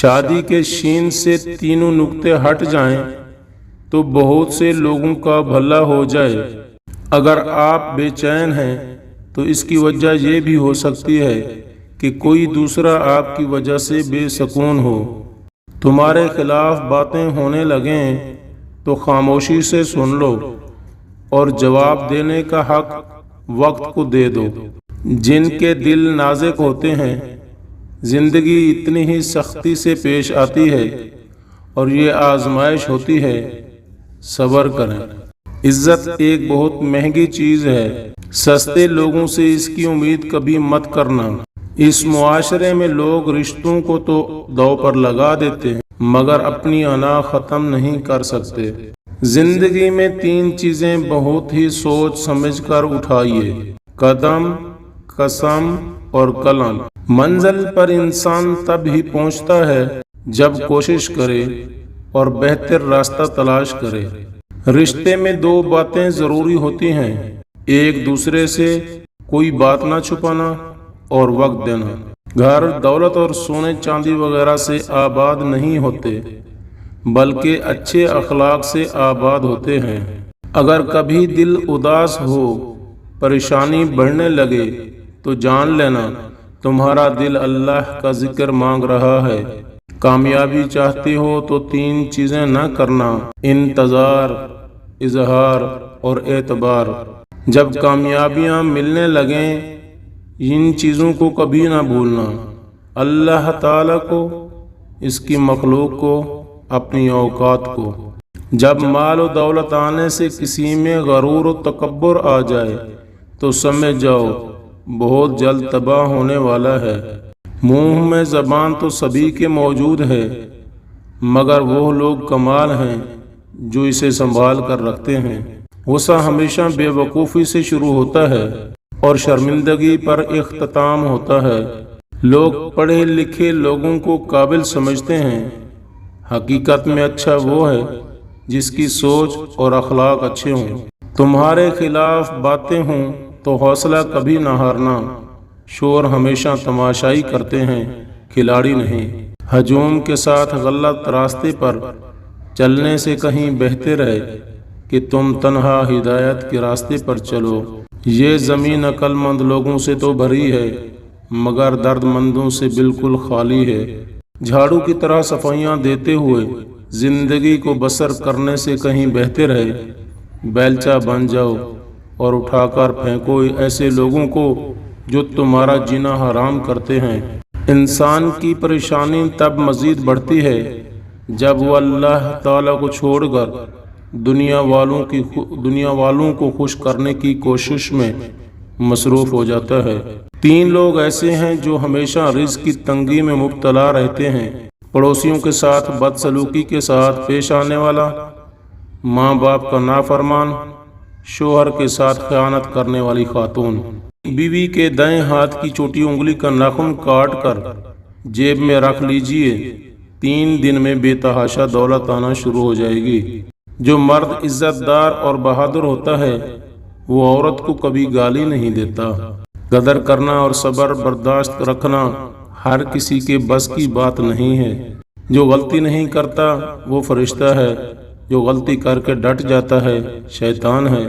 شادی کے شین سے تینوں نقطے ہٹ جائیں تو بہت سے لوگوں کا بھلا ہو جائے۔ اگر آپ بے چین ہیں تو اس کی وجہ یہ بھی ہو سکتی ہے کہ کوئی دوسرا آپ کی وجہ سے بے سکون ہو۔ تمہارے خلاف باتیں ہونے لگیں تو خاموشی سے سن لو اور جواب دینے کا حق وقت کو دے دو۔ جن کے دل نازک ہوتے ہیں زندگی اتنی ہی سختی سے پیش آتی ہے اور یہ آزمائش ہوتی ہے، صبر کریں۔ عزت ایک بہت مہنگی چیز ہے، سستے لوگوں سے اس کی امید کبھی مت کرنا۔ اس معاشرے میں لوگ رشتوں کو تو داؤ پر لگا دیتے ہیں مگر اپنی انا ختم نہیں کر سکتے۔ زندگی میں 3 چیزیں بہت ہی سوچ سمجھ کر اٹھائیے: قدم، قسم اور قلم۔ منزل پر انسان تب ہی پہنچتا ہے جب کوشش کرے اور بہتر راستہ تلاش کرے۔ رشتے میں 2 باتیں ضروری ہوتی ہیں: ایک دوسرے سے کوئی بات نہ چھپانا اور وقت دینا۔ گھر دولت اور سونے چاندی وغیرہ سے آباد نہیں ہوتے بلکہ اچھے اخلاق سے آباد ہوتے ہیں۔ اگر کبھی دل اداس ہو، پریشانی بڑھنے لگے تو جان لینا تمہارا دل اللہ کا ذکر مانگ رہا ہے۔ کامیابی چاہتے ہو تو 3 چیزیں نہ کرنا: انتظار، اظہار اور اعتبار۔ جب کامیابیاں ملنے لگیں ان چیزوں کو کبھی نہ بھولنا: اللہ تعالیٰ کو، اس کی مخلوق کو، اپنی اوقات کو۔ جب مال و دولت آنے سے کسی میں غرور و تکبر آ جائے تو سمجھ جاؤ بہت جلد تباہ ہونے والا ہے۔ منہ میں زبان تو سبھی کے موجود ہے مگر وہ لوگ کمال ہیں جو اسے سنبھال کر رکھتے ہیں۔ غصہ ہمیشہ بے وقوفی سے شروع ہوتا ہے اور شرمندگی پر اختتام ہوتا ہے۔ لوگ پڑھے لکھے لوگوں کو قابل سمجھتے ہیں، حقیقت میں اچھا وہ ہے جس کی سوچ اور اخلاق اچھے ہوں۔ تمہارے خلاف باتیں ہوں تو حوصلہ کبھی نہ ہارنا۔ شور ہمیشہ تماشائی کرتے ہیں، کھلاڑی نہیں۔ ہجوم کے ساتھ غلط راستے پر چلنے سے کہیں بہتر ہے کہ تم تنہا ہدایت کے راستے پر چلو۔ یہ زمین عقل مند لوگوں سے تو بھری ہے مگر درد مندوں سے بالکل خالی ہے۔ جھاڑو کی طرح صفائیاں دیتے ہوئے زندگی کو بسر کرنے سے کہیں بہتر ہے بیلچہ بن جاؤ اور اٹھا کر پھینکو ایسے لوگوں کو جو تمہارا جینا حرام کرتے ہیں۔ انسان کی پریشانی تب مزید بڑھتی ہے جب وہ اللہ تعالیٰ کو چھوڑ کر دنیا والوں کو خوش کرنے کی کوشش میں مصروف ہو جاتا ہے۔ 3 لوگ ایسے ہیں جو ہمیشہ رزق کی تنگی میں مبتلا رہتے ہیں: پڑوسیوں کے ساتھ بدسلوکی کے ساتھ پیش آنے والا، ماں باپ کا نافرمان، شوہر کے ساتھ خیانت کرنے والی خاتون۔ بیوی کے دائیں ہاتھ کی چھوٹی انگلی کا ناخن کاٹ کر جیب میں رکھ لیجئے، 3 دن میں بے تحاشا دولت آنا شروع ہو جائے گی۔ جو مرد عزت دار اور بہادر ہوتا ہے وہ عورت کو کبھی گالی نہیں دیتا۔ قدر کرنا اور صبر برداشت رکھنا ہر کسی کے بس کی بات نہیں ہے۔ جو غلطی نہیں کرتا وہ فرشتہ ہے، جو غلطی کر کے ڈٹ جاتا ہے شیطان ہے،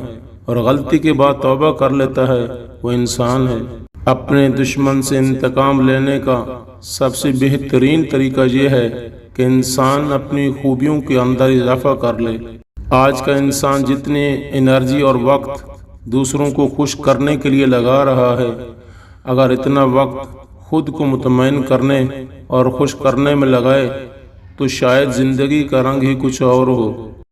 اور غلطی کے بعد توبہ کر لیتا ہے وہ انسان ہے۔ اپنے دشمن سے انتقام لینے کا سب سے بہترین طریقہ یہ ہے کہ انسان اپنی خوبیوں کے اندر اضافہ کر لے۔ آج کا انسان جتنی انرجی اور وقت دوسروں کو خوش کرنے کے لیے لگا رہا ہے، اگر اتنا وقت خود کو مطمئن کرنے اور خوش کرنے میں لگائے تو شاید زندگی کا رنگ ہی کچھ اور ہو۔